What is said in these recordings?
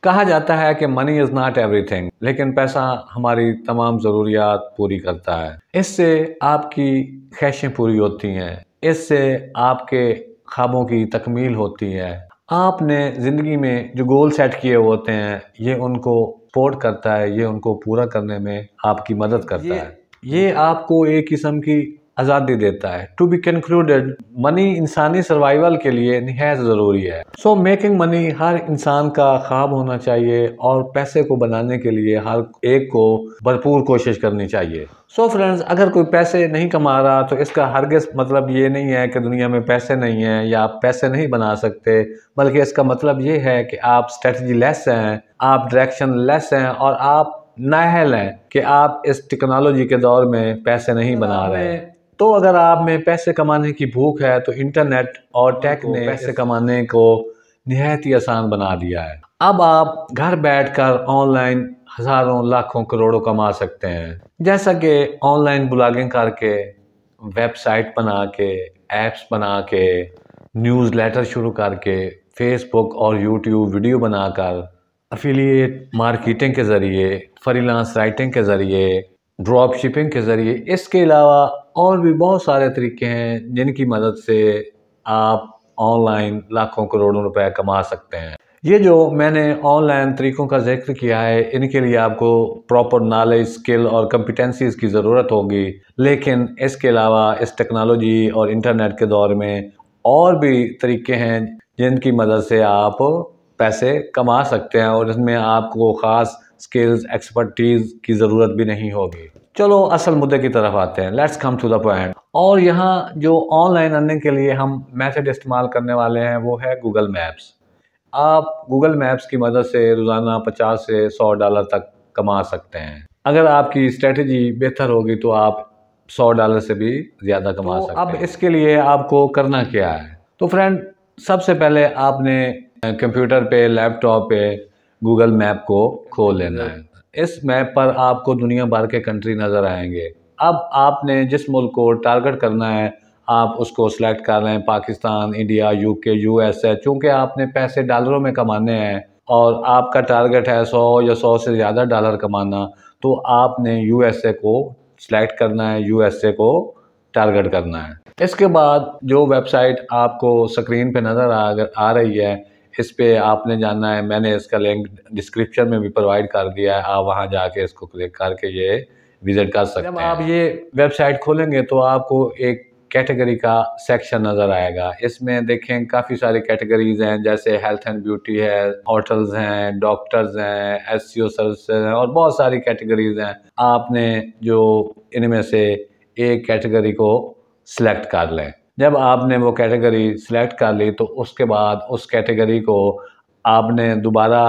कहा जाता है कि मनी इज़ नॉट एवरीथिंग, लेकिन पैसा हमारी तमाम ज़रूरियात पूरी करता है। इससे आपकी ख्वाहिशें पूरी होती हैं, इससे आपके ख्वाबों की तकमील होती है। आपने ज़िंदगी में जो गोल सेट किए होते हैं, ये उनको सपोर्ट करता है, ये उनको पूरा करने में आपकी मदद करता है। ये आपको एक किस्म की आज़ादी देता है। टू बी कंक्लूडेड, मनी इंसानी सर्वाइवल के लिए निहायत ज़रूरी है। सो मेकिंग मनी हर इंसान का ख्वाब होना चाहिए और पैसे को बनाने के लिए हर एक को भरपूर कोशिश करनी चाहिए। सो फ्रेंड्स, अगर कोई पैसे नहीं कमा रहा तो इसका हरगिज़ मतलब ये नहीं है कि दुनिया में पैसे नहीं हैं या आप पैसे नहीं बना सकते, बल्कि इसका मतलब ये है कि आप स्ट्रेटजी लेस हैं, आप डायरेक्शन लेस हैं और आप नाअहल हैं कि आप इस टेक्नोलॉजी के दौर में पैसे नहीं बना रहे हैं। तो अगर आप में पैसे कमाने की भूख है तो इंटरनेट और टेक ने पैसे कमाने को निहायत ही आसान बना दिया है। अब आप घर बैठकर ऑनलाइन हज़ारों लाखों करोड़ों कमा सकते हैं, जैसा कि ऑनलाइन ब्लॉगिंग करके, वेबसाइट बना के, ऐप्स बना के, न्यूज़लेटर शुरू करके, फेसबुक और यूट्यूब वीडियो बनाकर, एफिलिएट मार्केटिंग के ज़रिए, फ्रीलांस राइटिंग के ज़रिए, ड्रॉप शिपिंग के ज़रिए। इसके अलावा और भी बहुत सारे तरीके हैं जिनकी मदद से आप ऑनलाइन लाखों करोड़ों रुपए कमा सकते हैं। ये जो मैंने ऑनलाइन तरीक़ों का ज़िक्र किया है, इनके लिए आपको प्रॉपर नॉलेज, स्किल और कॉम्पिटेंसीज़ की ज़रूरत होगी, लेकिन इसके अलावा इस टेक्नोलॉजी और इंटरनेट के दौर में और भी तरीके हैं जिनकी मदद से आप पैसे कमा सकते हैं और इसमें आपको ख़ास स्किल्स, एक्सपर्टीज़ की ज़रूरत भी नहीं होगी। चलो असल मुद्दे की तरफ आते हैं। Let's come to the point. और यहाँ जो ऑनलाइन अर्निंग के लिए हम मेथड इस्तेमाल करने वाले हैं वो है गूगल मैप्स। आप गूगल मैप्स की मदद से रोज़ाना 50 से $100 तक कमा सकते हैं। अगर आपकी स्ट्रेटजी बेहतर होगी तो आप $100 से भी ज़्यादा कमा सकते हैं। अब इसके लिए आपको करना क्या है? तो फ्रेंड, सबसे पहले आपने कंप्यूटर पे, लैपटॉप पे गूगल मैप को खोल लेना है। इस मैप पर आपको दुनिया भर के कंट्री नज़र आएंगे। अब आपने जिस मुल्क को टारगेट करना है, आप उसको सिलेक्ट कर लें, पाकिस्तान, इंडिया, यूके, यूएसए। चूँकि आपने पैसे डॉलरों में कमाने हैं और आपका टारगेट है 100 या 100 से ज़्यादा डॉलर कमाना, तो आपने यूएसए को सिलेक्ट करना है, यूएसए को टारगेट करना है। इसके बाद जो वेबसाइट आपको स्क्रीन पे नज़र आ रही है, इस पे आपने जाना है। मैंने इसका लिंक डिस्क्रिप्शन में भी प्रोवाइड कर दिया है, आप वहाँ जाके इसको क्लिक करके ये विज़िट कर सकते हैं। जब आप ये वेबसाइट खोलेंगे तो आपको एक कैटेगरी का सेक्शन नज़र आएगा। इसमें देखें काफ़ी सारी कैटेगरीज़ हैं, जैसे हेल्थ एंड ब्यूटी है, होटल्स हैं, डॉक्टर्स हैं, एसईओ सर्विसेज हैं और बहुत सारी कैटेगरीज़ हैं। आपने जो इनमें से एक कैटेगरी को सिलेक्ट कर लें। जब आपने वो कैटेगरी सिलेक्ट कर ली तो उसके बाद उस कैटेगरी को आपने दोबारा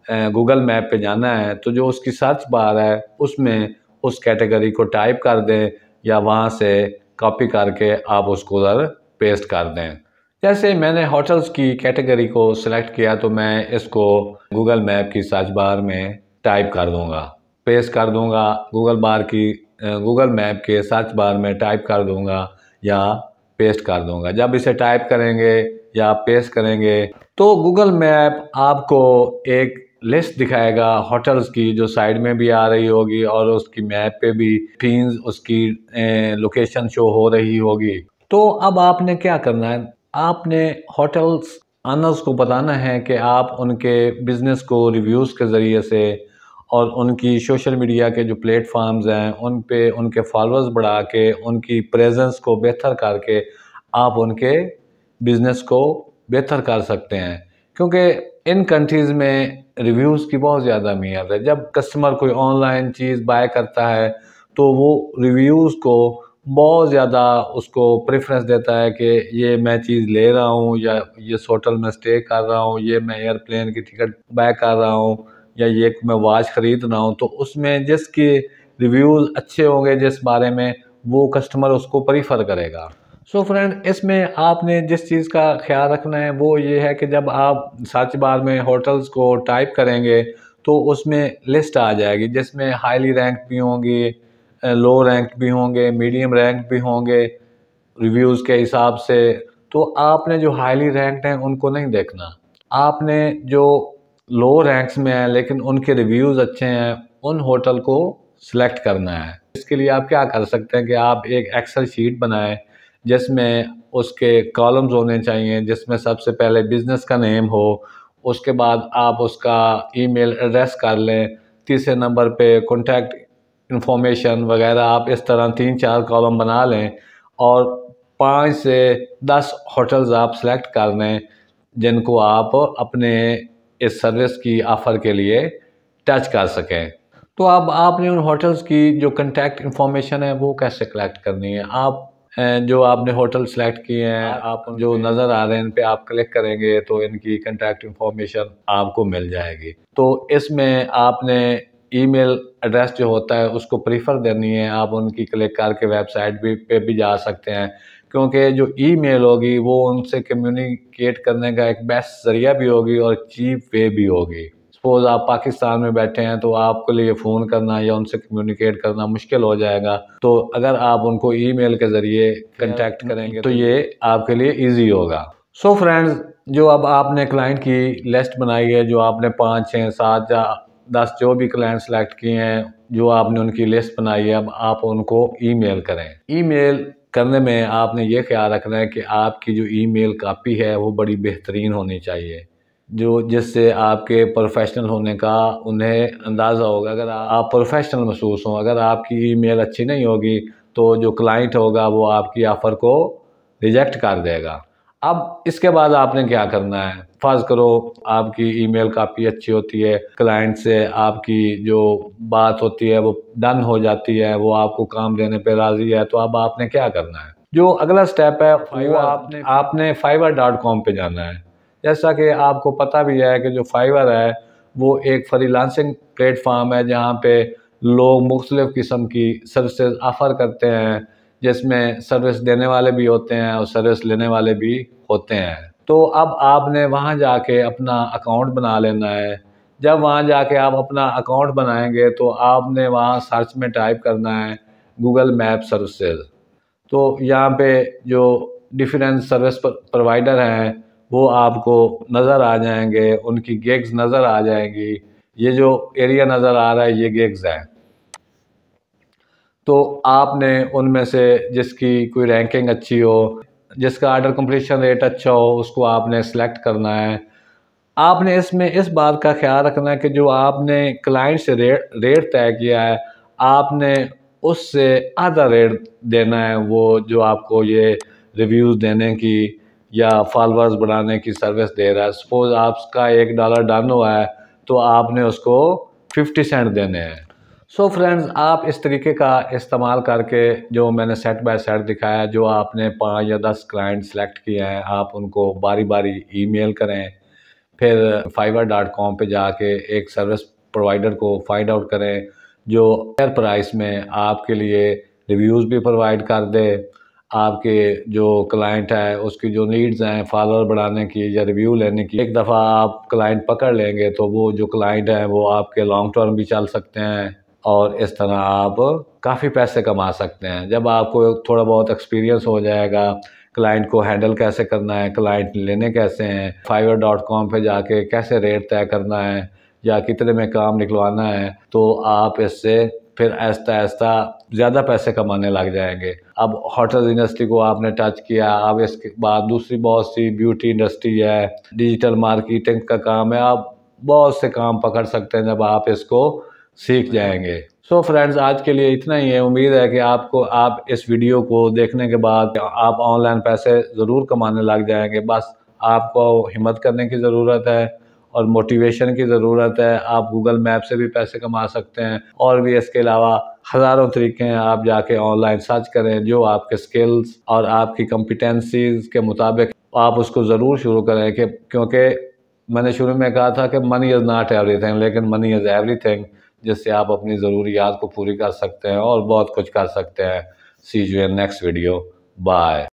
गूगल मैप पे जाना है, तो जो उसकी सर्च बार है उसमें उस कैटेगरी को टाइप कर दें या वहाँ से कॉपी करके आप उसको उधर पेस्ट कर दें। जैसे मैंने होटल्स की कैटेगरी को सिलेक्ट किया तो मैं इसको गूगल मैप की सर्च बार में टाइप कर दूँगा, पेस्ट कर दूँगा। गूगल मैप के सर्च बार में टाइप कर दूँगा या पेस्ट कर दूँगा। जब इसे टाइप करेंगे या पेस्ट करेंगे तो गूगल मैप आपको एक लिस्ट दिखाएगा होटल्स की, जो साइड में भी आ रही होगी और उसकी मैप पे भी टीन्स उसकी लोकेशन शो हो रही होगी। तो अब आपने क्या करना है, आपने होटल्स ऑनर्स को बताना है कि आप उनके बिज़नेस को रिव्यूज़ के ज़रिए से और उनकी सोशल मीडिया के जो प्लेटफॉर्म्स हैं उन पे उनके फॉलोअर्स बढ़ा के, उनकी प्रेजेंस को बेहतर करके आप उनके बिज़नेस को बेहतर कर सकते हैं। क्योंकि इन कंट्रीज़ में रिव्यूज़ की बहुत ज़्यादा अहमियत है। जब कस्टमर कोई ऑनलाइन चीज़ बाय करता है तो वो रिव्यूज़ को बहुत ज़्यादा उसको प्रेफरेंस देता है कि ये मैं चीज़ ले रहा हूँ या ये होटल में स्टे कर रहा हूँ, ये मैं एयरप्लेन की टिकट बाय कर रहा हूँ या ये मैं वॉच ख़रीद रहा हूँ। तो उसमें जिसके रिव्यूज़ अच्छे होंगे जिस बारे में, वो कस्टमर उसको प्रीफर करेगा। सो फ्रेंड, इसमें आपने जिस चीज़ का ख्याल रखना है वो ये है कि जब आप सर्च बार में होटल्स को टाइप करेंगे तो उसमें लिस्ट आ जाएगी जिसमें हाईली रैंक भी होंगी, लो रैंक भी होंगे, मीडियम रैंक भी होंगे रिव्यूज़ के हिसाब से। तो आपने जो हाईली रैंक्ड हैं उनको नहीं देखना, आपने जो लो रैंक्स में हैं लेकिन उनके रिव्यूज़ अच्छे हैं, उन होटल को सिलेक्ट करना है। इसके लिए आप क्या कर सकते हैं कि आप एक एक्सेल शीट बनाएं जिसमें उसके कॉलम्स होने चाहिए, जिसमें सबसे पहले बिज़नेस का नेम हो, उसके बाद आप उसका ईमेल एड्रेस कर लें, तीसरे नंबर पे कॉन्टैक्ट इन्फॉर्मेशन वगैरह आप इस तरह 3-4 कॉलम बना लें और 5 से 10 होटल्स आप सेलेक्ट कर लें जिनको आप अपने इस सर्विस की ऑफ़र के लिए टच कर सकें। तो अब आपने उन होटल्स की जो कॉन्टैक्ट इन्फॉर्मेशन है वो कैसे कलेक्ट करनी है। आप जो आपने होटल सेलेक्ट किए हैं, आप जो नज़र आ रहे हैं इन पे आप क्लिक करेंगे तो इनकी कॉन्टैक्ट इन्फॉर्मेशन आपको मिल जाएगी। तो इसमें आपने ईमेल एड्रेस जो होता है उसको प्रीफर देनी है। आप उनकी क्लिक करके वेबसाइट पे भी जा सकते हैं, क्योंकि जो ईमेल होगी वो उनसे कम्युनिकेट करने का एक बेस्ट ज़रिया भी होगी और चीप वे भी होगी। सपोज़ आप पाकिस्तान में बैठे हैं तो आपके लिए फ़ोन करना या उनसे कम्युनिकेट करना मुश्किल हो जाएगा। तो अगर आप उनको ईमेल के ज़रिए कॉन्टैक्ट करेंगे तो ये आपके लिए ईज़ी होगा। सो फ्रेंड्स, जो अब आपने क्लाइंट की लिस्ट बनाई है, जो आपने 5, 6, 7 या 10 जो भी क्लाइंट सेलेक्ट किए हैं, जो आपने उनकी लिस्ट बनाई है, अब आप उनको ईमेल करें। ईमेल करने में आपने ये ख्याल रखना है कि आपकी जो ईमेल कॉपी है वो बड़ी बेहतरीन होनी चाहिए, जो जिससे आपके प्रोफेशनल होने का उन्हें अंदाज़ा होगा। अगर आप प्रोफेशनल महसूस हों, अगर आपकी ईमेल अच्छी नहीं होगी तो जो क्लाइंट होगा वो आपकी ऑफ़र को रिजेक्ट कर देगा। अब इसके बाद आपने क्या करना है, फ़र्ज़ करो आपकी ईमेल काफ़ी अच्छी होती है, क्लाइंट से आपकी जो बात होती है वो डन हो जाती है, वो आपको काम देने पे राज़ी है, तो अब आपने क्या करना है। जो अगला स्टेप है वो आपने fiverr.com पे जाना है। जैसा कि आपको पता भी है कि जो फाइवर है वो एक फ्रीलांसिंग प्लेटफॉर्म है जहाँ पे लोग मुख्तलिफ़ किस्म की सर्विसेज ऑफ़र करते हैं, जिसमें सर्विस देने वाले भी होते हैं और सर्विस लेने वाले भी होते हैं। तो अब आपने वहाँ जाके अपना अकाउंट बना लेना है। जब वहाँ जाके आप अपना अकाउंट बनाएंगे तो आपने वहाँ सर्च में टाइप करना है गूगल मैप सर्विसेज। तो यहाँ पे जो डिफरेंट सर्विस प्रोवाइडर हैं वो आपको नज़र आ जाएंगे, उनकी गिग्स नज़र आ जाएंगी। ये जो एरिया नज़र आ रहा है ये गिग्स हैं। तो आपने उनमें से जिसकी कोई रैंकिंग अच्छी हो, जिसका ऑर्डर कंप्लीशन रेट अच्छा हो, उसको आपने सेलेक्ट करना है। आपने इसमें इस बात का ख्याल रखना है कि जो आपने क्लाइंट से रेट तय किया है, आपने उससे आधा रेट देना है, वो जो आपको ये रिव्यूज़ देने की या फॉलोअर्स बढ़ाने की सर्विस दे रहा है। सपोज़ आपका $1 डन हुआ है तो आपने उसको 50 सेंट देने हैं। सो फ्रेंड्स, आप इस तरीके का इस्तेमाल करके जो मैंने सेट बाय सेट दिखाया, जो आपने 5 या 10 क्लाइंट सेलेक्ट किए हैं, आप उनको बारी बारी ईमेल करें। फिर fiverr.com पे जाके एक सर्विस प्रोवाइडर को फाइंड आउट करें जो फेयर प्राइस में आपके लिए रिव्यूज़ भी प्रोवाइड कर दे। आपके जो क्लाइंट है उसकी जो नीड्स हैं फॉलोअर बढ़ाने की या रिव्यू लेने की, एक दफ़ा आप क्लाइंट पकड़ लेंगे तो वो जो क्लाइंट है वो आपके लॉन्ग टर्म भी चल सकते हैं और इस तरह आप काफ़ी पैसे कमा सकते हैं। जब आपको थोड़ा बहुत एक्सपीरियंस हो जाएगा, क्लाइंट को हैंडल कैसे करना है, क्लाइंट लेने कैसे हैं, fiverr.com पे जाके कैसे रेट तय करना है या कितने में काम निकलवाना है, तो आप इससे फिर आहिस्ता आहिस्ता ज़्यादा पैसे कमाने लग जाएंगे। अब होटल इंडस्ट्री को आपने टच किया, अब इसके बाद दूसरी बहुत सी ब्यूटी इंडस्ट्री है, डिजिटल मार्केटिंग का काम है, आप बहुत से काम पकड़ सकते हैं जब आप इसको सीख जाएंगे। सो फ्रेंड्स, आज के लिए इतना ही है। उम्मीद है कि आप इस वीडियो को देखने के बाद आप ऑनलाइन पैसे ज़रूर कमाने लग जाएंगे। बस आपको हिम्मत करने की ज़रूरत है और मोटिवेशन की ज़रूरत है। आप गूगल मैप से भी पैसे कमा सकते हैं और भी इसके अलावा हज़ारों तरीके हैं। आप जाके ऑनलाइन सर्च करें, जो आपके स्किल्स और आपकी कॉम्पिटेंसीज़ के मुताबिक आप उसको ज़रूर शुरू करें क्योंकि मैंने शुरू में कहा था कि मनी इज़ नॉट एवरीथिंग, लेकिन मनी इज़ एवरीथिंग, जिससे आप अपनी ज़रूरियात को पूरी कर सकते हैं और बहुत कुछ कर सकते हैं। See you in next video. Bye.